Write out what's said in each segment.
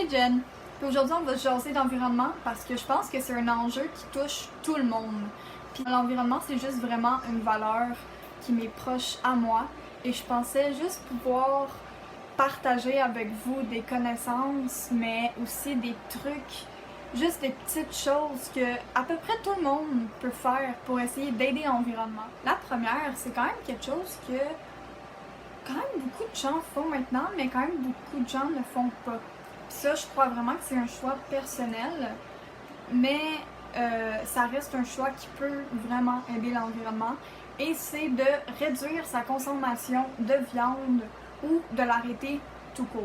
C'est Jen. Puis aujourd'hui, on va jaser d'environnement parce que je pense que c'est un enjeu qui touche tout le monde. Puis l'environnement, c'est juste vraiment une valeur qui m'est proche à moi. Et je pensais juste pouvoir partager avec vous des connaissances, mais aussi des trucs, juste des petites choses que à peu près tout le monde peut faire pour essayer d'aider l'environnement. La première, c'est quand même quelque chose que quand même beaucoup de gens font maintenant, mais quand même beaucoup de gens ne font pas. Puis ça, je crois vraiment que c'est un choix personnel, mais ça reste un choix qui peut vraiment aider l'environnement. Et c'est de réduire sa consommation de viande ou de l'arrêter tout court.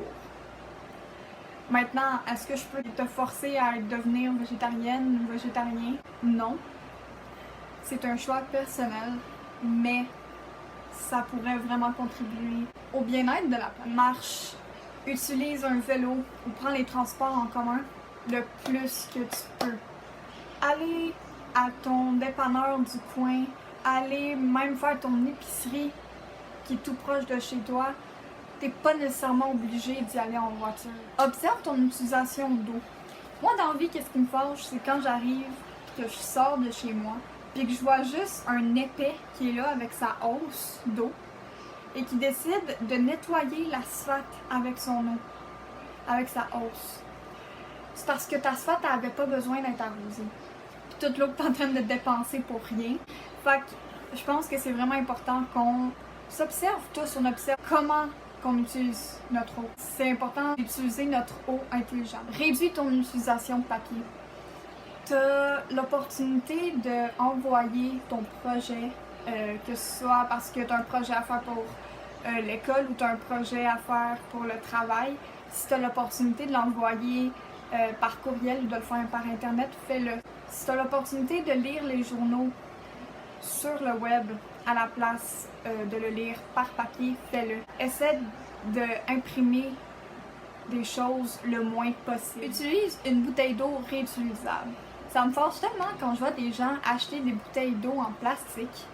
Maintenant, est-ce que je peux te forcer à devenir végétarienne ou végétarien? Non. C'est un choix personnel, mais ça pourrait vraiment contribuer au bien-être de la planète. Marche, utilise un vélo ou prends les transports en commun le plus que tu peux. Allez à ton dépanneur du coin, allez même faire ton épicerie qui est tout proche de chez toi. T'es pas nécessairement obligé d'y aller en voiture. Observe ton utilisation d'eau. Moi, dans la vie, qu'est-ce qui me fâche, c'est quand j'arrive, que je sors de chez moi, puis que je vois juste un épais qui est là avec sa hausse d'eau et qui décide de nettoyer l'asphalte avec son eau, avec sa hausse. C'est parce que ta asphalte n'avait pas besoin d'être arrosée. Puis toute l'eau que tu es en train de dépenser pour rien. Fait que je pense que c'est vraiment important qu'on s'observe tous, on observe comment qu'on utilise notre eau. C'est important d'utiliser notre eau intelligente. Réduis ton utilisation de papier. Tu as l'opportunité d'envoyer ton projet, que ce soit parce que tu as un projet à faire pour l'école ou tu as un projet à faire pour le travail. Si tu as l'opportunité de l'envoyer par courriel ou de le faire par Internet, fais-le. Si tu as l'opportunité de lire les journaux sur le web à la place de le lire par papier, fais-le. Essaie d'imprimer des choses le moins possible. Utilise une bouteille d'eau réutilisable. Ça me fâche tellement quand je vois des gens acheter des bouteilles d'eau en plastique,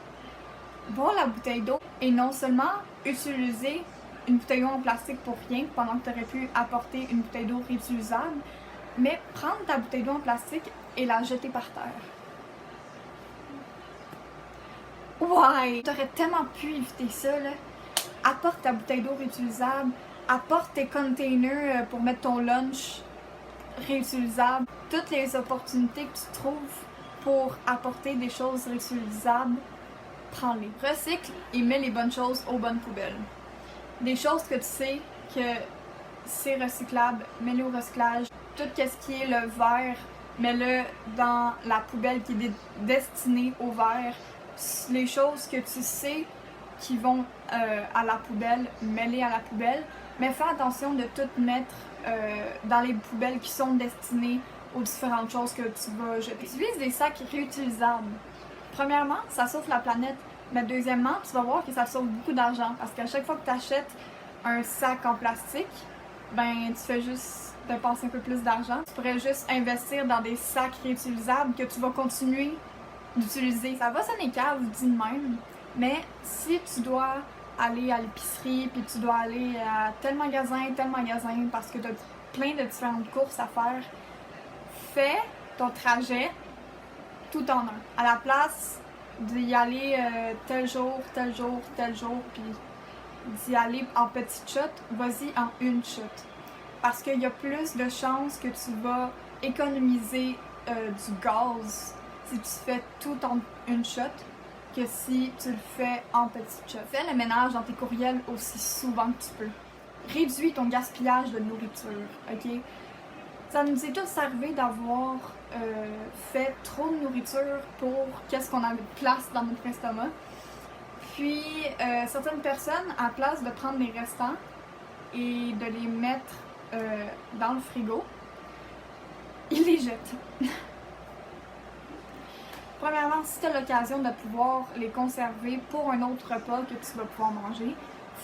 boire la bouteille d'eau et non seulement utiliser une bouteille d'eau en plastique pour rien pendant que tu aurais pu apporter une bouteille d'eau réutilisable, mais prendre ta bouteille d'eau en plastique et la jeter par terre. Ouais! T'aurais tellement pu éviter ça, là. Apporte ta bouteille d'eau réutilisable, apporte tes containers pour mettre ton lunch réutilisable. Toutes les opportunités que tu trouves pour apporter des choses réutilisables, prends-les. Recycle et mets les bonnes choses aux bonnes poubelles. Des choses que tu sais que c'est recyclable, mets-les au recyclage. Tout ce qui est le verre, mets-le dans la poubelle qui est destinée au verre. Les choses que tu sais qui vont à la poubelle, mets-les à la poubelle. Mais fais attention de tout mettre dans les poubelles qui sont destinées aux différentes choses que tu vas jeter. Utilise des sacs réutilisables. Premièrement, ça sauve la planète. Mais deuxièmement, tu vas voir que ça sauve beaucoup d'argent. Parce qu'à chaque fois que tu achètes un sac en plastique, ben tu fais juste dépenser un peu plus d'argent. Tu pourrais juste investir dans des sacs réutilisables que tu vas continuer d'utiliser. Ça va sonner cave, dit de même, mais si tu dois aller à l'épicerie, puis tu dois aller à tel magasin, parce que tu as plein de différentes courses à faire, fais ton trajet tout en un. À la place d'y aller tel jour, puis d'y aller en petites shots, vas-y en une shot. Parce qu'il y a plus de chances que tu vas économiser du gaz si tu fais tout en une shot que si tu le fais en petites shots. Fais le ménage dans tes courriels aussi souvent que tu peux. Réduis ton gaspillage de nourriture, ok? Ça nous est tous arrivé d'avoir fait trop de nourriture pour qu'est-ce qu'on avait de place dans notre estomac. Puis, certaines personnes, à la place de prendre les restants et de les mettre dans le frigo, ils les jettent. Premièrement, si tu as l'occasion de pouvoir les conserver pour un autre repas que tu vas pouvoir manger,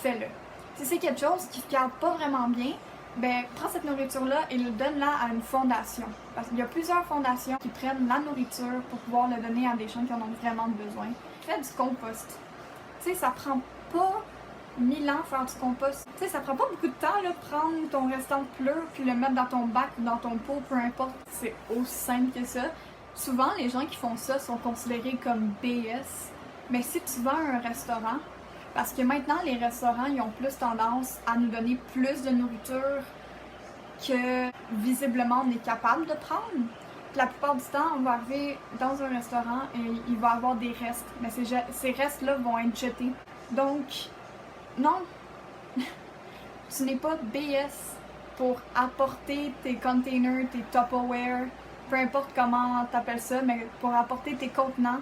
fais-le. Si c'est quelque chose qui ne garde pas vraiment bien, ben prends cette nourriture-là et donne-la à une fondation. Parce qu'il y a plusieurs fondations qui prennent la nourriture pour pouvoir le donner à des gens qui en ont vraiment besoin. Fais du compost. Tu sais, ça prend pas 1000 ans faire du compost. Tu sais, ça prend pas beaucoup de temps, là, prendre ton restant de pleurs puis le mettre dans ton bac ou dans ton pot, peu importe. C'est aussi simple que ça. Souvent, les gens qui font ça sont considérés comme BS. Mais si tu vas à un restaurant, parce que maintenant, les restaurants, ils ont plus tendance à nous donner plus de nourriture que visiblement on est capable de prendre. Puis la plupart du temps, on va arriver dans un restaurant et il va y avoir des restes. Mais ces restes-là vont être jetés. Donc, non, tu n'es pas BS pour apporter tes containers, tes Tupperware, peu importe comment t'appelles ça, mais pour apporter tes contenants,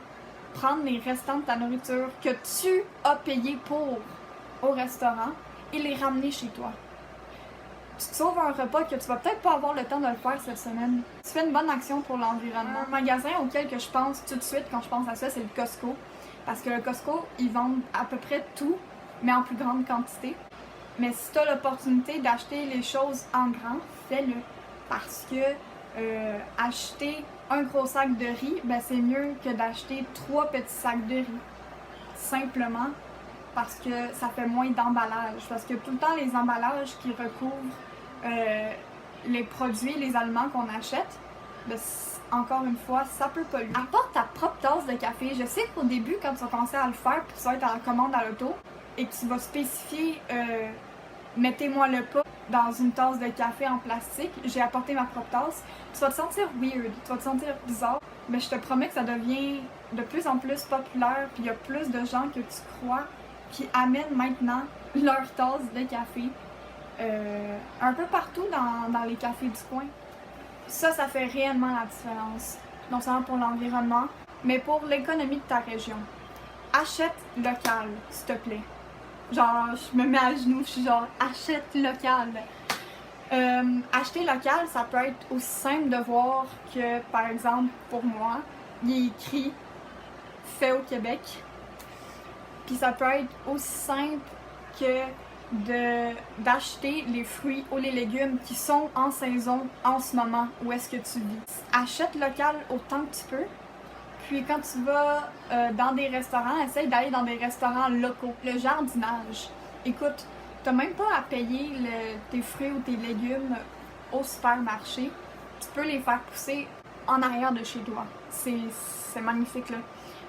prendre les restants de ta nourriture que tu as payé pour au restaurant et les ramener chez toi. Tu te sauves un repas que tu vas peut-être pas avoir le temps de le faire cette semaine. Tu fais une bonne action pour l'environnement. Un magasin auquel que je pense tout de suite quand je pense à ça, c'est le Costco. Parce que le Costco, ils vendent à peu près tout, mais en plus grande quantité. Mais si tu as l'opportunité d'acheter les choses en grand, fais-le. Parce que acheter un gros sac de riz, ben c'est mieux que d'acheter 3 petits sacs de riz. Simplement parce que ça fait moins d'emballage. Parce que tout le temps, les emballages qui recouvrent les produits, les aliments qu'on achète, ben, encore une fois, ça peut polluer. Apporte ta propre tasse de café. Je sais qu'au début, quand tu vas commencer à le faire, puis tu vas être à la commande à l'auto, et que tu vas spécifier mettez-moi le pas dans une tasse de café en plastique, j'ai apporté ma propre tasse, tu vas te sentir weird, tu vas te sentir bizarre, mais je te promets que ça devient de plus en plus populaire, puis il y a plus de gens que tu crois qui amènent maintenant leur tasse de café un peu partout dans les cafés du coin. Ça fait réellement la différence, non seulement pour l'environnement, mais pour l'économie de ta région. Achète local, s'il te plaît. Genre, je me mets à genoux, je suis genre, achète local. Acheter local, ça peut être aussi simple de voir que, par exemple, pour moi, il est écrit fait au Québec. Puis ça peut être aussi simple que d'acheter les fruits ou les légumes qui sont en saison en ce moment où est-ce que tu vis. Achète local autant que tu peux. Puis quand tu vas dans des restaurants, essaye d'aller dans des restaurants locaux. Le jardinage. Écoute, t'as même pas à payer tes fruits ou tes légumes au supermarché. Tu peux les faire pousser en arrière de chez toi. C'est magnifique, là.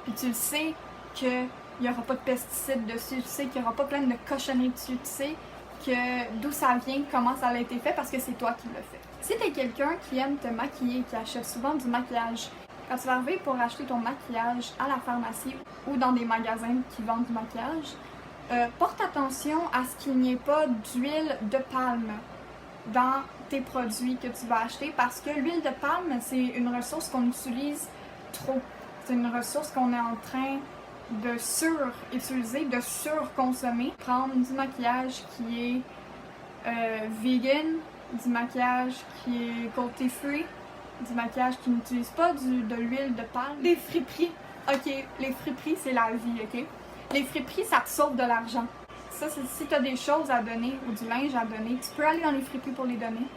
Puis tu le sais qu'il n'y aura pas de pesticides dessus. Tu sais qu'il n'y aura pas plein de cochonneries dessus. Tu sais que d'où ça vient, comment ça a été fait, parce que c'est toi qui l'as fait. Si t'es quelqu'un qui aime te maquiller, qui achète souvent du maquillage, quand tu vas arriver pour acheter ton maquillage à la pharmacie ou dans des magasins qui vendent du maquillage, porte attention à ce qu'il n'y ait pas d'huile de palme dans tes produits que tu vas acheter, parce que l'huile de palme, c'est une ressource qu'on utilise trop. C'est une ressource qu'on est en train de surutiliser, de surconsommer. Prendre du maquillage qui est vegan, du maquillage qui est cruelty free, du maquillage qui n'utilise pas de l'huile de palme. Les friperies. Ok, les friperies, c'est la vie, ok? Les friperies, ça te sauve de l'argent. Ça, si tu as des choses à donner ou du linge à donner, tu peux aller dans les friperies pour les donner.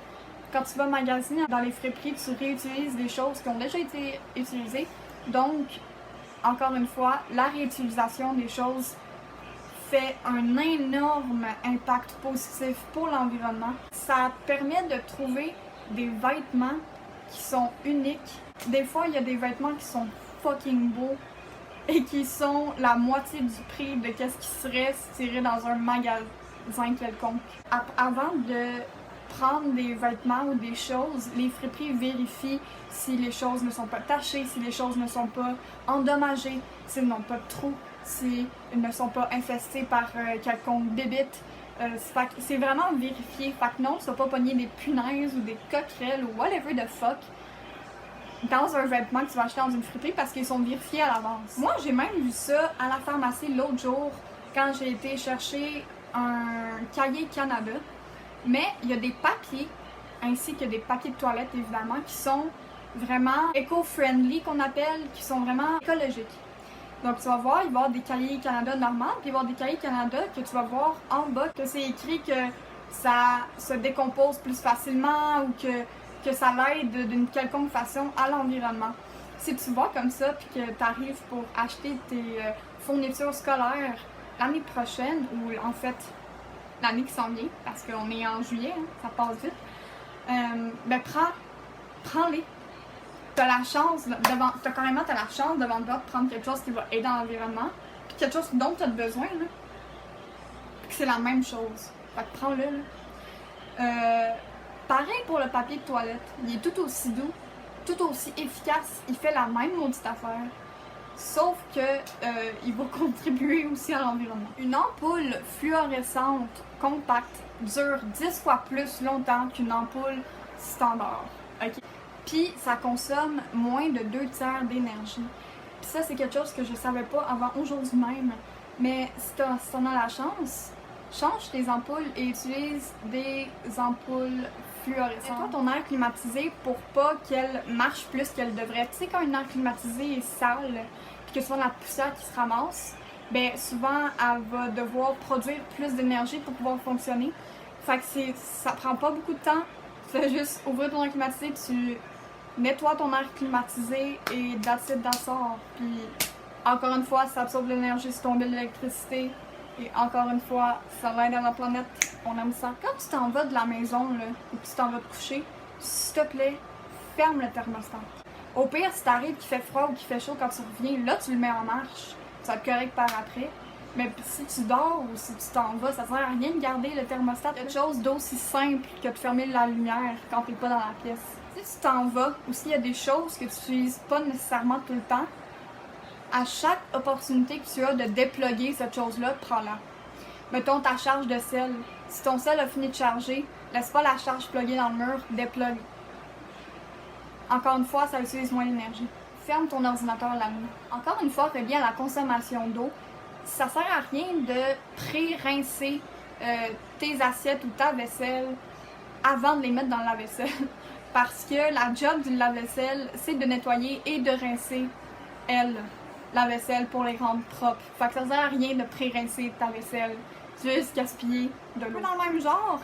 Quand tu vas magasiner dans les friperies, tu réutilises des choses qui ont déjà été utilisées. Donc, encore une fois, la réutilisation des choses fait un énorme impact positif pour l'environnement. Ça permet de trouver des vêtements qui sont uniques. Des fois, il y a des vêtements qui sont fucking beaux et qui sont la moitié du prix de qu'est-ce qui serait si tu irais dans un magasin quelconque. Avant de prendre des vêtements ou des choses, les friperies vérifient si les choses ne sont pas tachées, si les choses ne sont pas endommagées, s'ils n'ont pas de trous, s'ils ne sont pas infestés par quelconque bébite. C'est vraiment vérifié. Fait que non, tu vas pas pogner des punaises ou des coquerelles ou whatever the fuck dans un vêtement que tu vas acheter dans une friperie parce qu'ils sont vérifiés à l'avance. Moi, j'ai même vu ça à la pharmacie l'autre jour quand j'ai été chercher un cahier Canada. Mais il y a des papiers, ainsi que des papiers de toilette évidemment, qui sont vraiment éco-friendly qu'on appelle, qui sont vraiment écologiques. Donc tu vas voir, il va y avoir des cahiers Canada normaux, puis il va y avoir des cahiers Canada que tu vas voir en bas que c'est écrit que ça se décompose plus facilement ou que ça l'aide d'une quelconque façon à l'environnement. Si tu vois comme ça, puis que tu arrives pour acheter tes fournitures scolaires l'année prochaine, ou en fait l'année qui s'en vient, parce qu'on est en juillet, hein, ça passe vite, ben prends-les. T'as la chance, t'as carrément la chance devant toi de prendre quelque chose qui va aider l'environnement, puis quelque chose dont tu as besoin, là. Puis c'est la même chose. Fait que prends-le, là. Pareil pour le papier de toilette. Il est tout aussi doux, tout aussi efficace. Il fait la même maudite affaire. Sauf que il va contribuer aussi à l'environnement. Une ampoule fluorescente compacte dure 10 fois plus longtemps qu'une ampoule standard. Okay? Puis ça consomme moins de 2/3 d'énergie. Puis ça, c'est quelque chose que je savais pas avant aujourd'hui même. Mais si t'en as la chance, change tes ampoules et utilise des ampoules fluorescentes. Mets-toi ton air climatisé pour pas qu'elle marche plus qu'elle devrait. Tu sais, quand un air climatisé est sale, puis que souvent la poussière qui se ramasse, ben souvent elle va devoir produire plus d'énergie pour pouvoir fonctionner. Fait que ça prend pas beaucoup de temps. Tu fais juste ouvrir ton air climatisé, puis tu nettoies ton air climatisé et that's it, that's all. Puis encore une fois, ça absorbe l'énergie sur ton bill d'électricité. Et encore une fois, ça l'aide à la planète. On aime ça. Quand tu t'en vas de la maison, là, ou que tu t'en vas te coucher, s'il te plaît, ferme le thermostat. Au pire, si t'arrives qu'il fait froid ou qu'il fait chaud quand tu reviens, là, tu le mets en marche. Ça va être correct par après. Mais si tu dors ou si tu t'en vas, ça sert à rien de garder le thermostat. Quelque chose d'aussi simple que de fermer la lumière quand t'es pas dans la pièce. Si tu t'en vas ou s'il y a des choses que tu n'utilises pas nécessairement tout le temps, à chaque opportunité que tu as de dépluguer cette chose-là, prends-la. Mettons ta charge de sel. Si ton sel a fini de charger, laisse pas la charge pluguée dans le mur, déplugue. Encore une fois, ça utilise moins d'énergie. Ferme ton ordinateur la nuit. Encore une fois, reviens à la consommation d'eau. Ça sert à rien de pré-rincer tes assiettes ou ta vaisselle avant de les mettre dans le lave-vaisselle. Parce que la job du lave-vaisselle, c'est de nettoyer et de rincer, la vaisselle pour les rendre propres. Fait que ça sert à rien de pré-rincer ta vaisselle. Juste gaspiller de l'eau. Dans le même genre,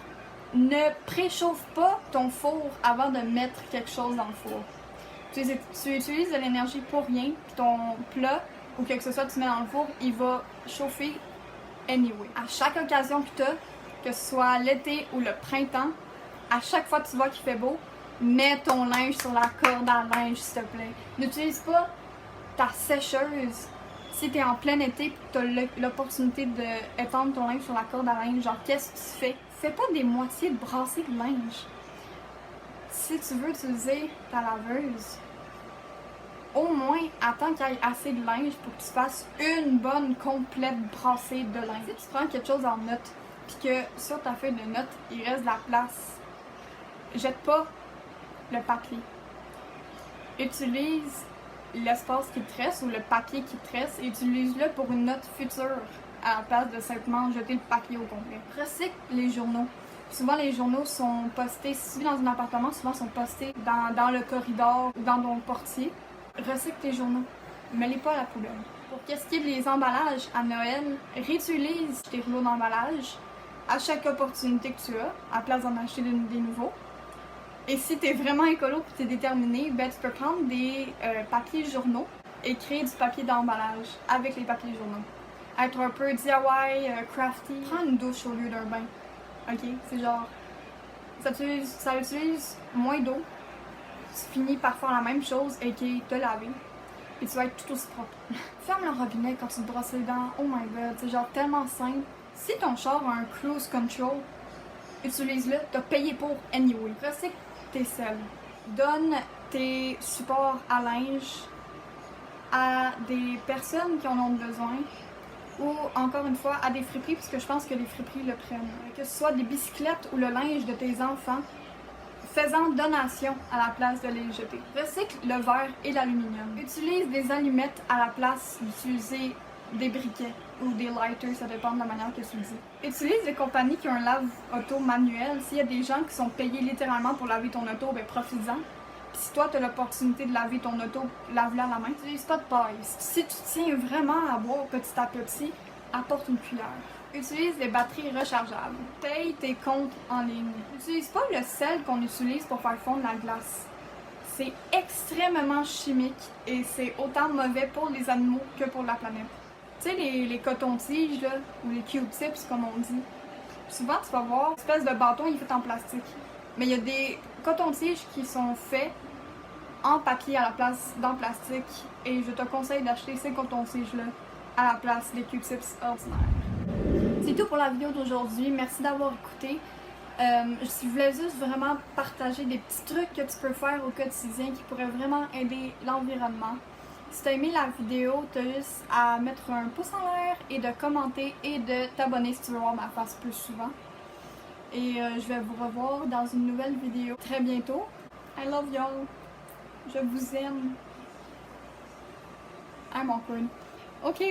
ne préchauffe pas ton four avant de mettre quelque chose dans le four. Tu utilises de l'énergie pour rien, puis ton plat, ou que ce soit tu mets dans le four, il va chauffer anyway. À chaque occasion que tu as, que ce soit l'été ou le printemps, à chaque fois que tu vois qu'il fait beau, mets ton linge sur la corde à linge, s'il te plaît. N'utilise pas ta sécheuse si t'es en plein été et que t'as l'opportunité d'étendre ton linge sur la corde à linge. Genre, qu'est-ce que tu fais? Fais pas des moitiés de brassées de linge. Si tu veux utiliser ta laveuse, au moins attends qu'il y ait assez de linge pour que tu fasses une bonne complète brassée de linge. Si tu prends quelque chose en note puis que sur ta feuille de notes il reste de la place, jette pas le papier. Utilise l'espace qui te reste ou le papier qui te reste et utilise-le pour une note future à la place de simplement jeter le papier au complet. Recycle les journaux. Souvent les journaux sont postés, si tu vis dans un appartement, souvent sont postés dans le corridor ou dans ton portier. Recycle tes journaux. Mets-les pas à la poubelle. Pour qu'est-ce qui est des emballages à Noël, réutilise tes rouleaux d'emballage à chaque opportunité que tu as, à la place d'en acheter des nouveaux. Et si tu es vraiment écolo et tu es déterminé, ben tu peux prendre des papiers journaux et créer du papier d'emballage avec les papiers journaux. Être un peu DIY, crafty. Prends une douche au lieu d'un bain. Ok? C'est genre. Ça utilise moins d'eau. Tu finis par faire la même chose et qui te laver. Et tu vas être tout aussi propre. Ferme le robinet quand tu te brosses les dents. Oh my god, c'est genre tellement simple. Si ton char a un cruise control, utilise-le. T'as payé pour anyway. Recycle tes selles. Donne tes supports à linge à des personnes qui en ont besoin. Ou encore une fois à des friperies, parce que je pense que les friperies le prennent. Que ce soit des bicyclettes ou le linge de tes enfants, fais-en donation à la place de les jeter. Recycle le verre et l'aluminium. Utilise des allumettes à la place d'utiliser des briquets ou des lighters, ça dépend de la manière que tu le dis. Utilise des compagnies qui ont un lave-auto manuel. S'il y a des gens qui sont payés littéralement pour laver ton auto, ben profites-en. Puis si toi tu as l'opportunité de laver ton auto, lave-la à la main. N'utilise pas de paille. Si tu tiens vraiment à boire petit à petit, apporte une cuillère. Utilise des batteries rechargeables. Paye tes comptes en ligne. N'utilise pas le sel qu'on utilise pour faire fondre la glace. C'est extrêmement chimique et c'est autant mauvais pour les animaux que pour la planète. Tu sais, les cotons-tiges, là, ou les Q-tips, comme on dit. Souvent, tu vas voir une espèce de bâton, il est fait en plastique. Mais il y a des cotons-tiges qui sont faits en papier à la place dans le plastique. Et je te conseille d'acheter ces cotons-tiges-là à la place des Q-tips ordinaires. C'est tout pour la vidéo d'aujourd'hui. Merci d'avoir écouté. Je voulais juste vraiment partager des petits trucs que tu peux faire au quotidien qui pourraient vraiment aider l'environnement. Si tu as aimé la vidéo, tu as juste à mettre un pouce en l'air et de commenter et de t'abonner si tu veux voir ma face plus souvent. Et je vais vous revoir dans une nouvelle vidéo très bientôt. I love y'all. Je vous aime. I'm awkward. Ok.